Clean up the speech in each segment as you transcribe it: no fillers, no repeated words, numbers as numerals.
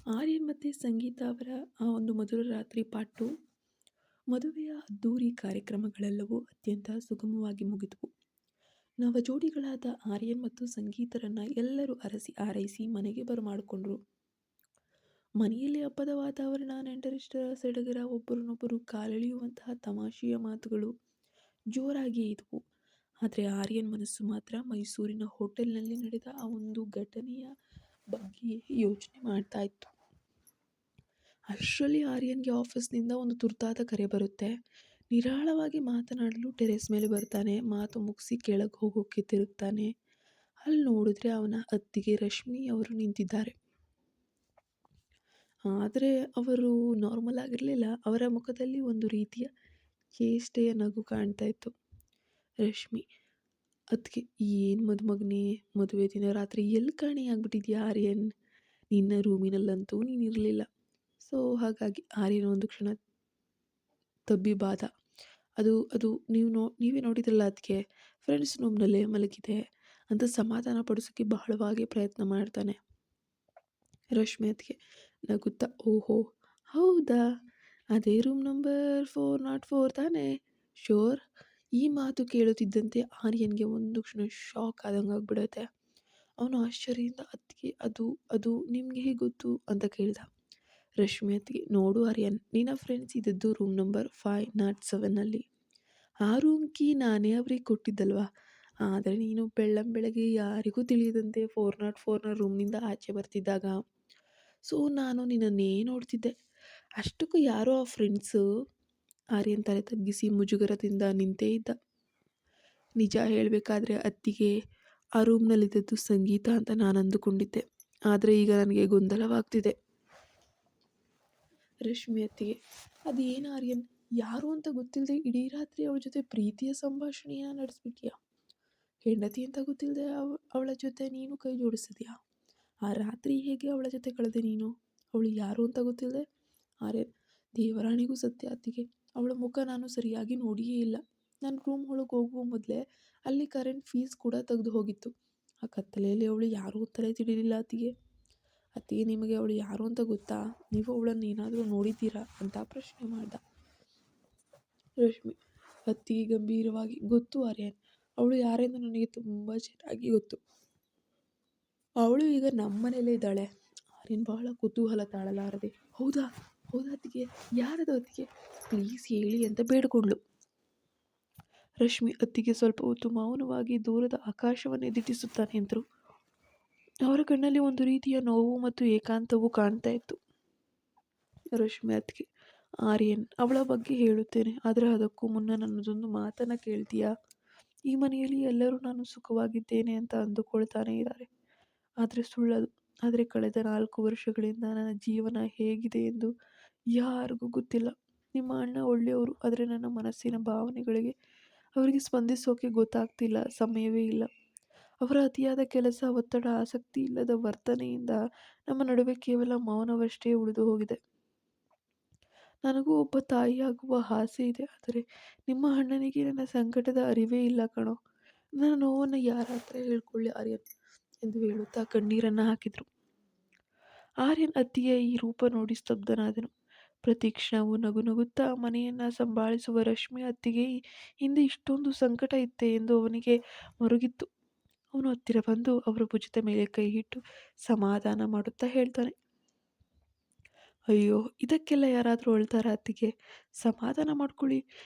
ಆರ್ಯನ್ ಮತ್ತು ಸಂಗೀತ ಅವರ ಆ ಒಂದು ಮಧುರ ರಾತ್ರಿ ಪಾರ್ಟ್ 2 ಮದುವೆಯ ಅದ್ದೂರಿ ಕಾರ್ಯಕ್ರಮಗಳೆಲ್ಲವೂ ಅತ್ಯಂತ ಸುಗಮವಾಗಿ ಮುಗಿದವು. ನವಜೋಡಿಗಳಾದ ಆರ್ಯನ್ ಮತ್ತು ಸಂಗೀತರನ್ನ ಎಲ್ಲರೂ ಅರಸಿ ಆರೈಸಿ ಮನೆಗೆ ಬರಮಾಡಿಕೊಂಡ್ರು. ಮನೆಯಲ್ಲಿ ಹಬ್ಬದ ವಾತಾವರಣ, ನೆಂಟರಿಷ್ಟರ ಸಡಗರ, ಒಬ್ಬರನ್ನೊಬ್ಬರು ಕಾಲೆಳೆಯುವಂತಹ ತಮಾಷೆಯ ಮಾತುಗಳು ಜೋರಾಗಿಯೇ ಇದ್ವು. ಆದರೆ ಆರ್ಯನ್ ಮನಸ್ಸು ಮಾತ್ರ ಮೈಸೂರಿನ ಹೋಟೆಲ್ನಲ್ಲಿ ನಡೆದ ಆ ಒಂದು ಘಟನೆಯ ಬಗ್ಗೆ ಯೋಚನೆ ಮಾಡ್ತಾ ಇತ್ತು. ಅಷ್ಟರಲ್ಲಿ ಆರ್ಯನ್ಗೆ ಆಫೀಸ್ನಿಂದ ಒಂದು ತುರ್ತಾದ ಕರೆ ಬರುತ್ತೆ. ನಿರಾಳವಾಗಿ ಮಾತನಾಡಲು ಟೆರೇಸ್ ಮೇಲೆ ಬರ್ತಾನೆ. ಮಾತು ಮುಗಿಸಿ ಕೆಳಗೆ ಹೋಗೋಕ್ಕೆ ತಿರುಗ್ತಾನೆ. ಅಲ್ಲಿ ನೋಡಿದ್ರೆ ಅವನ ಅತ್ತಿಗೆ ರಶ್ಮಿ ಅವರು ನಿಂತಿದ್ದಾರೆ. ಆದರೆ ಅವರು ನಾರ್ಮಲ್ ಆಗಿರಲಿಲ್ಲ. ಅವರ ಮುಖದಲ್ಲಿ ಒಂದು ರೀತಿಯ ಚೇಷ್ಟೆಯ ನಗು ಕಾಣ್ತಾ ಇತ್ತು. ರಶ್ಮಿ: ಅತ್ತಿಗೆ, ಏನು ಮದುಮಗನೇ, ಮದುವೆ ದಿನ ರಾತ್ರಿ ಎಲ್ಲಿ ಕಾಣೆಯಾಗ್ಬಿಟ್ಟಿದ್ಯಾ ಆರ್ಯನ್? ನಿನ್ನ ರೂಮಿನಲ್ಲಂತೂ ನೀನಿರಲಿಲ್ಲ. ಸೊ ಹಾಗಾಗಿ ಆರ್ಯನ್ ಒಂದು ಕ್ಷಣ ತಬ್ಬಿಬಾದ. ಅದು ಅದು ನೀವೇ ನೋಡಿದ್ರಲ್ಲ ಅದಕ್ಕೆ, ಫ್ರೆಂಡ್ಸ್ ರೂಮ್ನಲ್ಲೇ ಮಲಗಿದೆ ಅಂತ ಸಮಾಧಾನ ಪಡಿಸೋಕ್ಕೆ ಬಹಳವಾಗಿ ಪ್ರಯತ್ನ ಮಾಡ್ತಾನೆ. ರಶ್ಮಿ ಅದಕ್ಕೆ ನಗುತ್ತಾ: ಓಹೋ ಹೌದಾ, ಅದೇ ರೂಮ್ ನಂಬರ್ 404 ತಾನೇ? ಶೋರ್? ಈ ಮಾತು ಕೇಳುತ್ತಿದ್ದಂತೆ ಆರ್ಯನ್ಗೆ ಒಂದು ಕ್ಷಣ ಶಾಕ್ ಆದಂಗೆ ಆಗ್ಬಿಡುತ್ತೆ. ಅವನು ಆಶ್ಚರ್ಯದಿಂದ ಅತ್ತಿಗೆ ಅದು ಅದು ನಿಮ್ಗೆ ಹೇಗೆ ಗೊತ್ತು ಅಂತ ಕೇಳ್ದ. ರಶ್ಮಿ ಅತ್ತಿಗೆ: ನೋಡು ಆರ್ಯನ್, ನಿನ್ನ ಫ್ರೆಂಡ್ಸ್ ಇದ್ದದ್ದು ರೂಮ್ ನಂಬರ್ 507ನಲ್ಲಿ. ಆ ರೂಮ್ ಕೀ ನಾನೇ ಅವ್ರಿಗೆ ಕೊಟ್ಟಿದ್ದಲ್ವಾ. ಆದರೆ ನೀನು ಬೆಳ್ಳಂಬೆಳಗ್ಗೆ ಯಾರಿಗೂ ತಿಳಿಯದಂತೆ 404ನ ರೂಮ್ನಿಂದ ಆಚೆ ಬರ್ತಿದ್ದಾಗ ಸೊ ನಾನು ನಿನ್ನನ್ನೇ ನೋಡ್ತಿದ್ದೆ. ಅಷ್ಟಕ್ಕೂ ಯಾರೋ ಆ ಫ್ರೆಂಡ್ಸು. ಆರ್ಯನ್ ತಲೆ ತಗ್ಗಿಸಿ ಮುಜುಗರದಿಂದ ನಿಂತೇ ಇದ್ದ. ನಿಜ ಹೇಳಬೇಕಾದ್ರೆ ಅತ್ತಿಗೆ, ಆ ರೂಮ್ನಲ್ಲಿದ್ದದ್ದು ಸಂಗೀತ ಅಂತ ನಾನು ಅಂದುಕೊಂಡಿದ್ದೆ. ಆದರೆ ಈಗ ನನಗೆ ಗೊಂದಲವಾಗ್ತಿದೆ. ರಶ್ಮಿ ಅತ್ತಿಗೆ: ಅದು ಏನು ಆರ್ಯನ್, ಯಾರು ಅಂತ ಗೊತ್ತಿಲ್ಲದೆ ಇಡೀ ರಾತ್ರಿ ಅವಳ ಜೊತೆ ಪ್ರೀತಿಯ ಸಂಭಾಷಣೆಯನ್ನು ನಡೆಸ್ಬಿಟ್ಯಾ? ಹೆಂಡತಿ ಅಂತ ಗೊತ್ತಿಲ್ಲದೆ ಅವಳ ಜೊತೆ ನೀನು ಕೈ ಜೋಡಿಸಿದ್ಯಾ? ಆ ರಾತ್ರಿ ಹೇಗೆ ಅವಳ ಜೊತೆ ಕಳೆದೆ ನೀನು? ಅವಳು ಯಾರು ಅಂತ ಗೊತ್ತಿಲ್ಲದೆ? ಆರ್ಯನ್: ದೇವರಾಣಿಗೂ ಸತ್ಯ ಅತ್ತಿಗೆ, ಅವಳ ಮುಖ ನಾನು ಸರಿಯಾಗಿ ನೋಡಿಯೇ ಇಲ್ಲ. ನಾನು ರೂಮ್ ಒಳಗೆ ಹೋಗುವ ಮೊದಲೇ ಅಲ್ಲಿ ಕರೆಂಟ್ ಫೀಸ್ ಕೂಡ ತೆಗೆದು ಹೋಗಿತ್ತು. ಆ ಕತ್ತಲೆಯಲ್ಲಿ ಅವಳು ಯಾರು ಅಂತಲೇ ತಿಳಿಲಿಲ್ಲ ಅತ್ತಿಗೆ. ಅತ್ತಿಗೆ, ನಿಮಗೆ ಅವಳು ಯಾರು ಅಂತ ಗೊತ್ತಾ? ನೀವು ಅವಳನ್ನು ಏನಾದರೂ ನೋಡಿದ್ದೀರಾ ಅಂತ ಪ್ರಶ್ನೆ ಮಾಡ್ದ. ರಶ್ಮಿ ಅತ್ತಿಗೆ ಗಂಭೀರವಾಗಿ: ಗೊತ್ತು ಆರ್ಯನ್, ಅವಳು ಯಾರೆಂದು ನನಗೆ ತುಂಬ ಚೆನ್ನಾಗಿ ಗೊತ್ತು. ಅವಳು ಈಗ ನಮ್ಮನೇಲೇ ಇದ್ದಾಳೆ. ಆರ್ಯನ್ ಬಹಳ ಕುತೂಹಲ ತಾಳಲಾರದೆ: ಹೌದಾ ಹೌದಾ ಅತ್ತಿಗೆ, ಯಾರದು ಅತ್ತಿಗೆ, ಪ್ಲೀಸ್ ಹೇಳಿ ಅಂತ ಬೇಡಿಕೊಂಡ್ಳು. ರಶ್ಮಿ ಅತ್ತಿಗೆ ಸ್ವಲ್ಪ ಹೊತ್ತು ಮೌನವಾಗಿ ದೂರದ ಆಕಾಶವನ್ನೇ ದಿಟ್ಟಿಸುತ್ತಾ ನಿಂತರು. ಅವರ ಕಣ್ಣಲ್ಲಿ ಒಂದು ರೀತಿಯ ನೋವು ಮತ್ತು ಏಕಾಂತವೂ ಕಾಣ್ತಾ ಇತ್ತು. ರಶ್ಮಿ ಅತ್ತಿಗೆ: ಆರ್ಯನ್, ಅವಳ ಬಗ್ಗೆ ಹೇಳುತ್ತೇನೆ, ಆದರೆ ಅದಕ್ಕೂ ಮುನ್ನ ನನ್ನದೊಂದು ಮಾತನ್ನು ಕೇಳ್ತೀಯಾ? ಈ ಮನೆಯಲ್ಲಿ ಎಲ್ಲರೂ ನಾನು ಸುಖವಾಗಿದ್ದೇನೆ ಅಂತ ಅಂದುಕೊಳ್ತಾನೆ ಇದ್ದಾರೆ. ಆದರೆ ಸುಳ್ಳದು. ಆದರೆ ಕಳೆದ 4 ವರ್ಷಗಳಿಂದ ನನ್ನ ಜೀವನ ಹೇಗಿದೆ ಎಂದು ಯಾರಿಗೂ ಗೊತ್ತಿಲ್ಲ. ನಿಮ್ಮ ಅಣ್ಣ ಒಳ್ಳೆಯವರು, ಆದರೆ ನನ್ನ ಮನಸ್ಸಿನ ಭಾವನೆಗಳಿಗೆ ಅವರಿಗೆ ಸ್ಪಂದಿಸೋಕೆ ಗೊತ್ತಾಗ್ತಿಲ್ಲ, ಸಮಯವೇ ಇಲ್ಲ. ಅವರ ಅತಿಯಾದ ಕೆಲಸ, ಒತ್ತಡ, ಆಸಕ್ತಿ ಇಲ್ಲದ ವರ್ತನೆಯಿಂದ ನಮ್ಮ ನಡುವೆ ಕೇವಲ ಮೌನವಷ್ಟೇ ಉಳಿದು ಹೋಗಿದೆ. ನನಗೂ ಒಬ್ಬ ತಾಯಿಯಾಗುವ ಆಸೆ ಇದೆ, ಆದರೆ ನಿಮ್ಮ ಅಣ್ಣನಿಗೆ ನನ್ನ ಸಂಕಟದ ಅರಿವೇ ಇಲ್ಲ ಕಣೋ. ನನ್ನ ನೋವನ್ನು ಯಾರ ಹತ್ರ ಹೇಳ್ಕೊಳ್ಳಿ ಆರ್ಯನ್ ಎಂದು ಹೇಳುತ್ತಾ ಕಣ್ಣೀರನ್ನು ಹಾಕಿದರು. ಆರ್ಯನ್ ಅತ್ತಿಗೆಯ ಈ ರೂಪ ನೋಡಿ ಸ್ತಬ್ಧನಾದನು. ಪ್ರತಿ ಕ್ಷಣವೂ ನಗು ನಗುತ್ತಾ ಮನೆಯನ್ನು ಸಂಭಾಳಿಸುವ ರಶ್ಮಿ ಅತ್ತಿಗೆ ಹಿಂದೆ ಇಷ್ಟೊಂದು ಸಂಕಟ ಇತ್ತೆ ಎಂದು ಅವನಿಗೆ ಮರುಗಿತ್ತು. ಅವನು ಹತ್ತಿರ ಬಂದು ಅವರ ಭುಜದ ಮೇಲೆ ಕೈ ಇಟ್ಟು ಸಮಾಧಾನ ಮಾಡುತ್ತಾ ಹೇಳ್ತಾನೆ: ಅಯ್ಯೋ, ಇದಕ್ಕೆಲ್ಲ ಯಾರಾದರೂ ಅಳ್ತಾರ ಅತ್ತಿಗೆ? ಸಮಾಧಾನ ಮಾಡ್ಕೊಳ್ಳಿ.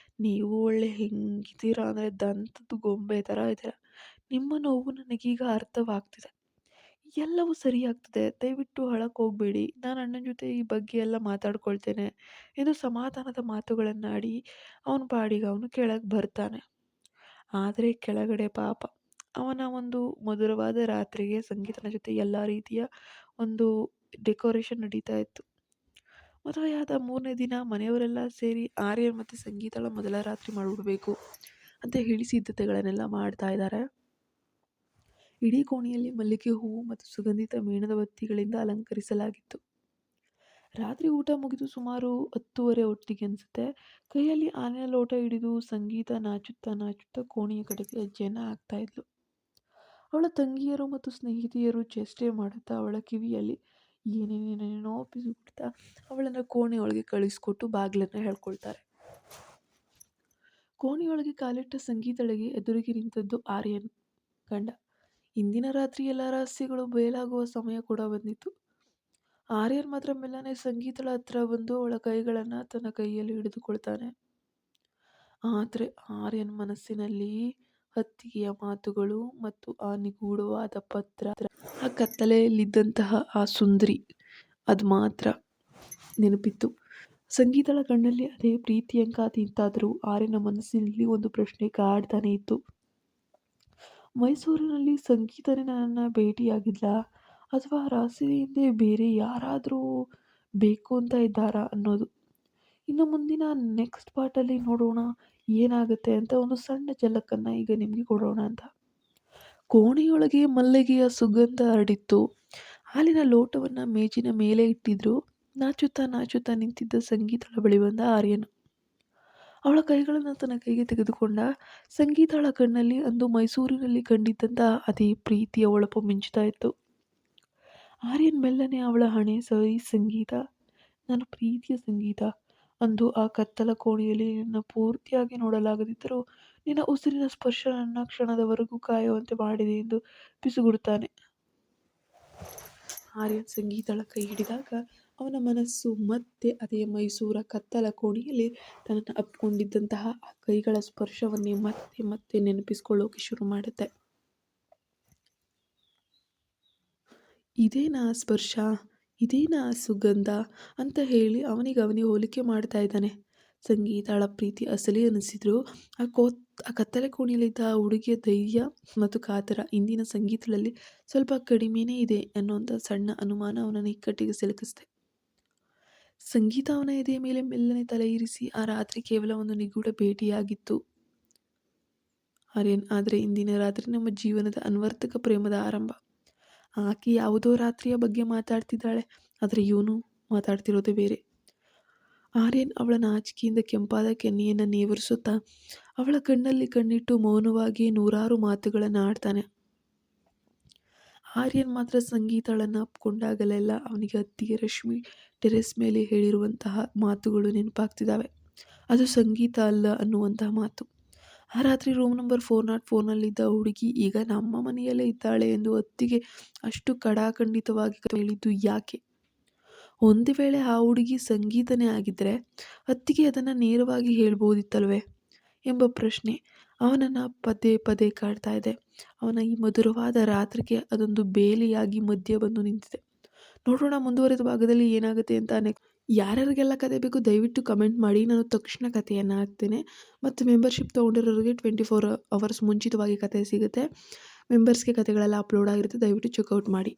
ನೀವು ಒಳ್ಳೆ ಹೆಂಗಿದ್ದೀರಾ ಅಂದರೆ ದಂತದ ಗೊಂಬೆ ಥರ ಇದ್ದೀರಾ. ನಿಮ್ಮ ನೋವು ನನಗೀಗ ಅರ್ಥವಾಗ್ತಿದೆ. ಎಲ್ಲವೂ ಸರಿಯಾಗ್ತದೆ, ದಯವಿಟ್ಟು ಅಳಕ್ಕೆ ಹೋಗಬೇಡಿ. ನಾನು ಅಣ್ಣನ ಜೊತೆ ಈ ಬಗ್ಗೆ ಎಲ್ಲ ಮಾತಾಡ್ಕೊಳ್ತೇನೆ ಎಂದು ಸಮಾಧಾನದ ಮಾತುಗಳನ್ನಾಡಿ ಅವನ ಪಾಡಿಗೆ ಅವನು ಕೆಳಗೆ ಬರ್ತಾನೆ. ಆದರೆ ಕೆಳಗಡೆ ಪಾಪ ಅವನ ಒಂದು ಮಧುರವಾದ ರಾತ್ರಿಗೆ ಸಂಗೀತನ ಜೊತೆ ಎಲ್ಲ ರೀತಿಯ ಒಂದು ಡೆಕೋರೇಷನ್ ನಡೀತಾ ಇತ್ತು. ಮದುವೆಯಾದ 3ನೇ ದಿನ ಮನೆಯವರೆಲ್ಲ ಸೇರಿ ಆರ್ಯನ್ ಮತ್ತು ಸಂಗೀತಳ ಮೊದಲ ರಾತ್ರಿ ಮಾಡಿಬಿಡ್ಬೇಕು ಅಂತ ಹೇಳಿ ಸಿದ್ಧತೆಗಳನ್ನೆಲ್ಲ ಮಾಡ್ತಾ ಇದ್ದಾರೆ. ಇಡೀ ಕೋಣೆಯಲ್ಲಿ ಮಲ್ಲಿಗೆ ಹೂವು ಮತ್ತು ಸುಗಂಧಿತ ಮೇಣದ ಬತ್ತಿಗಳಿಂದ ಅಲಂಕರಿಸಲಾಗಿತ್ತು. ರಾತ್ರಿ ಊಟ ಮುಗಿದು ಸುಮಾರು 10:30 ಹೊತ್ತಿಗೆ ಅನಿಸುತ್ತೆ. ಕೈಯಲ್ಲಿ ಹಾಲಿನ ಲೋಟ ಹಿಡಿದು ಸಂಗೀತ ನಾಚುತ್ತಾ ನಾಚುತ್ತಾ ಕೋಣೆಯ ಕಡೆಗೆ ಹೆಜ್ಜೆಯನ್ನು ಹಾಕ್ತಾ ಇದ್ಲು. ಅವಳ ತಂಗಿಯರು ಮತ್ತು ಸ್ನೇಹಿತೆಯರು ಚೇಷ್ಟೆ ಮಾಡುತ್ತಾ ಅವಳ ಕಿವಿಯಲ್ಲಿ ಏನೇನೇನೇನೋ ಪಿಸುಗುಡ್ತಾ ಅವಳನ್ನು ಕೋಣೆಯೊಳಗೆ ಕಳಿಸ್ಕೊಟ್ಟು ಬಾಗಿಲನ್ನು ಹೇಳ್ಕೊಳ್ತಾರೆ. ಕೋಣೆಯೊಳಗೆ ಕಾಲಿಟ್ಟ ಸಂಗೀತಳಿಗೆ ಎದುರಿಗೆ ನಿಂತದ್ದು ಆರ್ಯನ್ ಗಂಡ. ಇಂದಿನ ರಾತ್ರಿ ಎಲ್ಲ ರಹಸ್ಯಗಳು ಬಯಲಾಗುವ ಸಮಯ ಕೂಡ ಬಂದಿತ್ತು. ಆರ್ಯನ್ ಮಾತ್ರ ಮೆಲ್ಲನೆ ಸಂಗೀತಳ ಹತ್ರ ಬಂದು ಅವಳ ಕೈಗಳನ್ನು ತನ್ನ ಕೈಯಲ್ಲಿ ಹಿಡಿದುಕೊಳ್ತಾನೆ. ಆದರೆ ಆರ್ಯನ್ ಮನಸ್ಸಿನಲ್ಲಿ ಹತ್ತಿಗೆಯ ಮಾತುಗಳು ಮತ್ತು ಆ ನಿಗೂಢವಾದ ಪತ್ರ, ಆ ಕತ್ತಲೆಯಲ್ಲಿದ್ದಂತಹ ಆ ಸುಂದರಿ, ಅದು ಮಾತ್ರ ನೆನಪಿತ್ತು. ಸಂಗೀತಳ ಕಣ್ಣಲ್ಲಿ ಅದೇ ಪ್ರೀತಿಯಂಕಾತಿ ಇತ್ತಾದರೂ ಆರ್ಯನ ಮನಸ್ಸಿನಲ್ಲಿ ಒಂದು ಪ್ರಶ್ನೆ ಕಾಡ್ತಾನೆ ಇತ್ತು. ಮೈಸೂರಿನಲ್ಲಿ ಸಂಗೀತನೇ ನನ್ನನ್ನು ಭೇಟಿಯಾಗಿದ್ಲಾ, ಅಥವಾ ರಹಸ್ಯದ ಹಿಂದೆ ಬೇರೆ ಯಾರಾದರೂ ಬೇಕು ಅಂತ ಇದ್ದಾರಾ ಅನ್ನೋದು. ಇನ್ನು ಮುಂದಿನ ನೆಕ್ಸ್ಟ್ ಪಾರ್ಟಲ್ಲಿ ನೋಡೋಣ ಏನಾಗುತ್ತೆ ಅಂತ. ಒಂದು ಸಣ್ಣ ಝಲಕನ್ನು ಈಗ ನಿಮಗೆ ಕೊಡೋಣ ಅಂತ. ಕೋಣೆಯೊಳಗೆ ಮಲ್ಲಿಗೆಯ ಸುಗಂಧ ಹರಡಿತ್ತು. ಹಾಲಿನ ಲೋಟವನ್ನು ಮೇಜಿನ ಮೇಲೆ ಇಟ್ಟಿದ್ರು. ನಾಚುತ್ತಾ ನಾಚುತ್ತಾ ನಿಂತಿದ್ದ ಸಂಗೀತಳ ಬಳಿ ಬಂದ ಆರ್ಯನ್. ಅವಳ ಕೈಗಳನ್ನು ತನ್ನ ಕೈಗೆ ತೆಗೆದುಕೊಂಡ. ಸಂಗೀತಳ ಕಣ್ಣಲ್ಲಿ ಅಂದು ಮೈಸೂರಿನಲ್ಲಿ ಕಂಡಿದ್ದಂತಹ ಅದೇ ಪ್ರೀತಿಯ ಹೊಳಪು ಮಿಂಚುತ್ತಾ ಇತ್ತು. ಆರ್ಯನ್ ಮೆಲ್ಲನೆ ಅವಳ ಹಣೆ ಸರಿ, ಸಂಗೀತ, ನನ್ನ ಪ್ರೀತಿಯ ಸಂಗೀತ, ಅಂದು ಆ ಕತ್ತಲ ಕೋಣೆಯಲ್ಲಿ ನಿನ್ನ ಪೂರ್ತಿಯಾಗಿ ನೋಡಲಾಗದಿದ್ದರೂ ನಿನ್ನ ಉಸಿರಿನ ಸ್ಪರ್ಶ ನನ್ನ ಕ್ಷಣದವರೆಗೂ ಕಾಯುವಂತೆ ಮಾಡಿದೆ ಎಂದು ಪಿಸುಗುಡುತ್ತಾನೆ. ಆರ್ಯನ್ ಸಂಗೀತಳ ಕೈ ಹಿಡಿದಾಗ ಅವನ ಮನಸ್ಸು ಮತ್ತೆ ಅದೇ ಮೈಸೂರ ಕತ್ತಲ ಕೋಣೆಯಲ್ಲಿ ತನ್ನನ್ನು ಅಪ್ಕೊಂಡಿದ್ದಂತಹ ಆ ಕೈಗಳ ಸ್ಪರ್ಶವನ್ನೇ ಮತ್ತೆ ಮತ್ತೆ ನೆನಪಿಸ್ಕೊಳ್ಳೋಕೆ ಶುರು ಮಾಡುತ್ತೆ. ಇದೇನಾ ಸ್ಪರ್ಶ, ಇದೇನಾ ಸುಗಂಧ ಅಂತ ಹೇಳಿ ಅವನಿಗೆ ಹೋಲಿಕೆ ಮಾಡ್ತಾ ಇದ್ದಾನೆ. ಸಂಗೀತಳ ಪ್ರೀತಿ ಅಸಲಿ ಅನಿಸಿದ್ರು ಆ ಕತ್ತಲೆ ಕೋಣೆಯಲ್ಲಿದ್ದ ಆ ಹುಡುಗಿಯ ಧೈರ್ಯ ಮತ್ತು ಕಾತರ ಇಂದಿನ ಸಂಗೀತದಲ್ಲಿ ಸ್ವಲ್ಪ ಕಡಿಮೆನೇ ಇದೆ ಅನ್ನೋಂಥ ಸಣ್ಣ ಅನುಮಾನ ಅವನನ್ನು ಇಕ್ಕಟ್ಟಿಗೆ ಸಿಲುಕಿಸಿದೆ. ಸಂಗೀತ ಅವನ ಎದೆಯ ಮೇಲೆ ಮೆಲ್ಲನೆ ತಲೆ ಇರಿಸಿ, ಆ ರಾತ್ರಿ ಕೇವಲ ಒಂದು ನಿಗೂಢ ಭೇಟಿಯಾಗಿತ್ತು ಆರ್ಯನ್, ಆದರೆ ಇಂದಿನ ರಾತ್ರಿ ನಮ್ಮ ಜೀವನದ ಅನ್ವರ್ಥಕ ಪ್ರೇಮದ ಆರಂಭ. ಆಕೆ ಯಾವುದೋ ರಾತ್ರಿಯ ಬಗ್ಗೆ ಮಾತಾಡ್ತಿದ್ದಾಳೆ, ಆದರೆ ಇವನು ಮಾತಾಡ್ತಿರೋದೇ ಬೇರೆ. ಆರ್ಯನ್ ಅವಳ ನಾಚಿಕೆಯಿಂದ ಕೆಂಪಾದ ಕೆನ್ನೆಯನ್ನು ನೇವರಿಸುತ್ತಾ ಅವಳ ಕಣ್ಣಲ್ಲಿ ಕಣ್ಣಿಟ್ಟು ಮೌನವಾಗಿ ನೂರಾರು ಮಾತುಗಳನ್ನು ಆಡ್ತಾನೆ. ಆರ್ಯನ್ ಮಾತ್ರ ಸಂಗೀತಳನ್ನು ಅಪ್ಕೊಂಡಾಗಲೆಲ್ಲ ಅವನಿಗೆ ಹತ್ತಿಗೆ ರಶ್ಮಿ ಟೆರೆಸ್ ಮೇಲೆ ಹೇಳಿರುವಂತಹ ಮಾತುಗಳು ನೆನಪಾಗ್ತಿದ್ದಾವೆ. ಅದು ಸಂಗೀತ ಅಲ್ಲ ಅನ್ನುವಂತಹ ಮಾತು. ಆ ರಾತ್ರಿ ರೂಮ್ ನಂಬರ್ 404ನಲ್ಲಿದ್ದ ಹುಡುಗಿ ಈಗ ನಮ್ಮ ಮನೆಯಲ್ಲೇ ಇದ್ದಾಳೆ ಎಂದು ಹೊತ್ತಿಗೆ ಅಷ್ಟು ಕಡಾಖಂಡಿತವಾಗಿ ಹೇಳಿದ್ದು ಯಾಕೆ? ಒಂದು ವೇಳೆ ಆ ಹುಡುಗಿ ಸಂಗೀತನೇ ಆಗಿದ್ದರೆ ಅತ್ತಿಗೆ ಅದನ್ನು ನೇರವಾಗಿ ಹೇಳ್ಬೋದಿತ್ತಲ್ವೇ ಎಂಬ ಪ್ರಶ್ನೆ ಅವನನ್ನು ಪದೇ ಪದೇ ಕಾಡ್ತಾ ಇದೆ. ಅವನ ಈ ಮಧುರವಾದ ರಾತ್ರಿಗೆ ಅದೊಂದು ಬೇಲಿಯಾಗಿ ಮಧ್ಯೆ ಬಂದು ನಿಂತಿದೆ. ನೋಡೋಣ ಮುಂದುವರೆದ ಭಾಗದಲ್ಲಿ ಏನಾಗುತ್ತೆ ಅಂತ. ಯಾರ್ಯಾರಿಗೆಲ್ಲ ಕತೆ ಬೇಕು ದಯವಿಟ್ಟು ಕಮೆಂಟ್ ಮಾಡಿ, ನಾನು ತಕ್ಷಣ ಕಥೆಯನ್ನು ಹಾಕ್ತೇನೆ. ಮತ್ತು ಮೆಂಬರ್ಶಿಪ್ ತೊಗೊಂಡಿರೋರಿಗೆ 24 hours ಮುಂಚಿತವಾಗಿ ಕತೆ ಸಿಗುತ್ತೆ. ಮೆಂಬರ್ಸ್ಗೆ ಕತೆಗಳೆಲ್ಲ ಅಪ್ಲೋಡ್ ಆಗಿರುತ್ತೆ, ದಯವಿಟ್ಟು ಚೆಕ್ಔಟ್ ಮಾಡಿ.